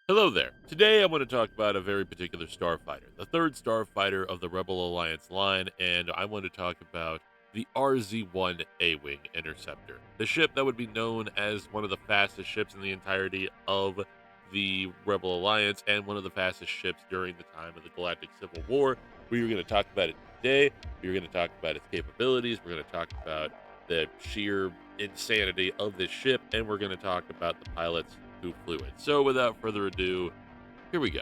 Hello there. Today I want to talk about a very particular starfighter, the third starfighter of the Rebel Alliance line, and I want to talk about the RZ-1 A-Wing Interceptor, the ship that would be known as one of the fastest ships in the entirety of the Rebel Alliance and one of the fastest ships during the time of the Galactic Civil War. We are going to talk about it today. We're going to talk about its capabilities. We're going to talk about the sheer insanity of this ship, and we're going to talk about the pilots who flew it. So, without further ado, here we go.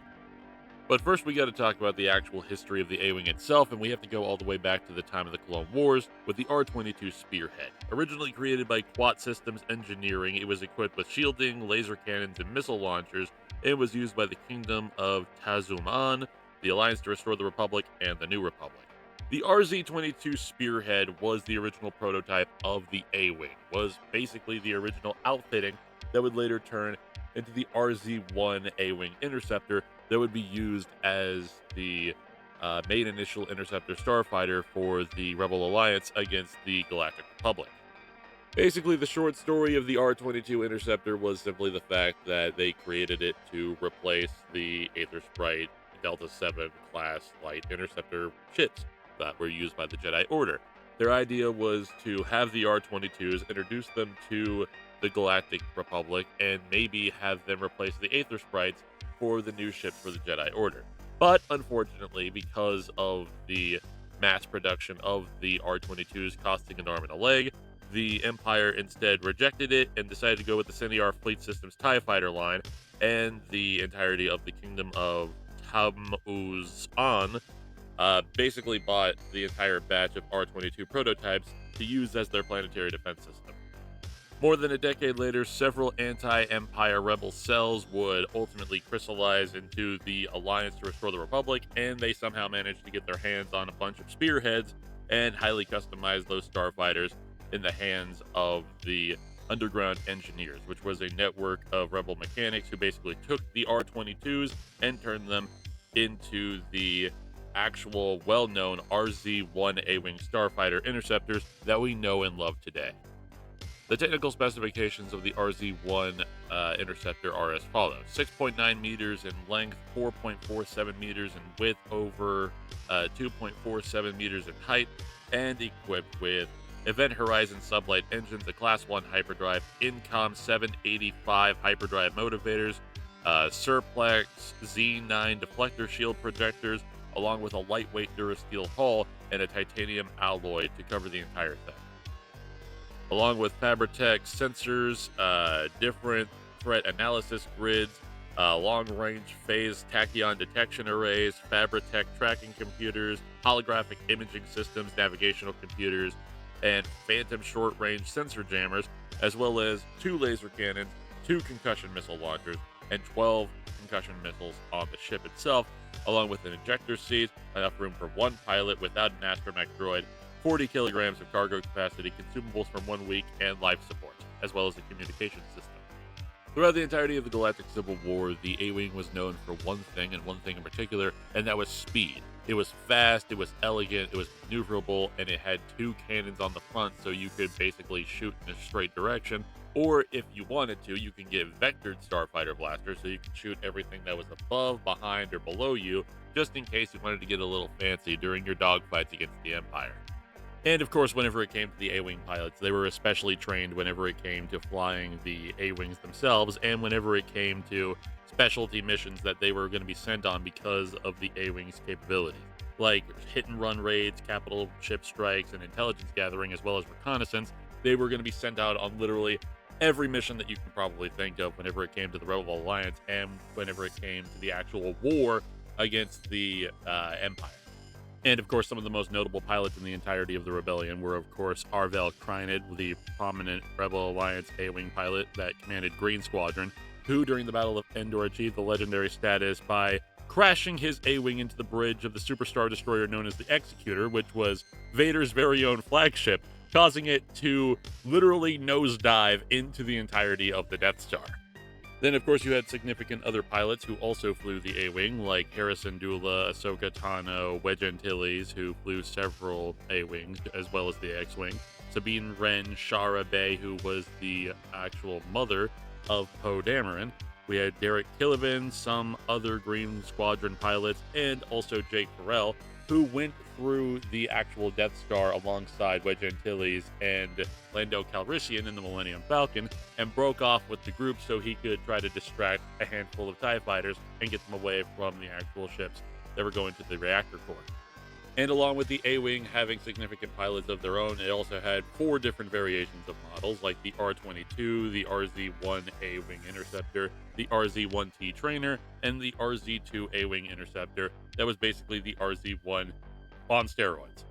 But first, we got to talk about the actual history of the A Wing itself, and we have to go all the way back to the time of the Clone Wars with the R 22 Spearhead. Originally created by Quat Systems Engineering, it was equipped with shielding, laser cannons, and missile launchers, and was used by the Kingdom of Tazuman, the Alliance to Restore the Republic, and the New Republic. The RZ 22 Spearhead was the original prototype of the A Wing, was basically the original outfitting that would later turn into the RZ-1 A-Wing Interceptor that would be used as the main initial interceptor starfighter for the Rebel Alliance against the Galactic Republic. Basically, the short story of the R-22 Interceptor was simply the fact that they created it to replace the Aether Sprite Delta 7 class light interceptor ships that were used by the Jedi Order. Their idea was to have the R-22s, introduce them to the Galactic Republic, and maybe have them replace the Aether Sprites for the new ships for the Jedi Order. But unfortunately, because of the mass production of the R-22s costing an arm and a leg, the Empire instead rejected it and decided to go with the Cinear Fleet Systems TIE Fighter line, and the entirety of the Kingdom of Tamuzan basically bought the entire batch of R-22 prototypes to use as their planetary defense system. More than a decade later, several anti Empire rebel cells would ultimately crystallize into the Alliance to Restore the Republic, and they somehow managed to get their hands on a bunch of spearheads and highly customize those starfighters in the hands of the Underground Engineers, which was a network of rebel mechanics who basically took the R 22s and turned them into the actual well known RZ 1 A Wing starfighter interceptors that we know and love today. The technical specifications of the RZ-1 Interceptor are as follows: 6.9 meters in length, 4.47 meters in width, over 2.47 meters in height, and equipped with Event Horizon sublight engines, a Class 1 hyperdrive, Incom 785 hyperdrive motivators, Surplex Z9 deflector shield projectors, along with a lightweight Durasteel hull and a titanium alloy to cover the entire thing, along with Fabritech sensors, different threat analysis grids, long range phase tachyon detection arrays, Fabritech tracking computers, holographic imaging systems, navigational computers, and phantom short range sensor jammers, as well as 2 laser cannons, 2 concussion missile launchers, and 12 concussion missiles on the ship itself, along with an ejector seat, enough room for 1 pilot without an astromech droid, 40 kilograms of cargo capacity, consumables from 1 week, and life support, as well as a communication system. Throughout the entirety of the Galactic Civil War, the A-Wing was known for one thing, and one thing in particular, and that was speed. It was fast, it was elegant, it was maneuverable, and it had 2 cannons on the front, so you could basically shoot in a straight direction. Or if you wanted to, you can get vectored starfighter blasters, so you can shoot everything that was above, behind, or below you, just in case you wanted to get a little fancy during your dogfights against the Empire. And of course, whenever it came to the A-Wing pilots, they were especially trained whenever it came to flying the A-Wings themselves, and whenever it came to specialty missions that they were going to be sent on because of the A-Wings' capabilities, like hit and run raids, capital ship strikes, and intelligence gathering, as well as reconnaissance. They were going to be sent out on literally every mission that you can probably think of whenever it came to the Rebel Alliance and whenever it came to the actual war against the Empire. And of course, some of the most notable pilots in the entirety of the rebellion were, of course, Arvel Krynid, the prominent Rebel Alliance A-Wing pilot that commanded Green Squadron, who during the Battle of Endor achieved the legendary status by crashing his A-Wing into the bridge of the superstar destroyer known as the Executor, which was Vader's very own flagship, causing it to literally nosedive into the entirety of the Death Star. Then, of course, you had significant other pilots who also flew the A-Wing, like Harrison Dula, Ahsoka Tano, Wedge Antilles, who flew several A-Wings, as well as the X-Wing, Sabine Wren, Shara Bey, who was the actual mother of Poe Dameron, We had Derek Killivan, some other Green Squadron pilots, and also Jake Farrell, who went through the actual Death Star alongside Wedge Antilles and Lando Calrissian in the Millennium Falcon, and broke off with the group so he could try to distract a handful of TIE fighters and get them away from the actual ships that were going to the reactor core. And along with the A-Wing having significant pilots of their own, it also had 4 different variations of models, like the R-22, the RZ-1 A-Wing Interceptor, the RZ-1T Trainer, and the RZ-2 A-Wing Interceptor. That was basically the RZ-1 on steroids.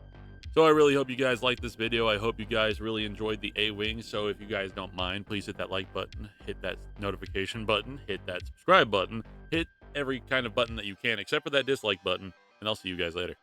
So I really hope you guys liked this video. I hope you guys really enjoyed the A-Wing. So if you guys don't mind, please hit that like button, hit that notification button, hit that subscribe button, hit every kind of button that you can, except for that dislike button, and I'll see you guys later.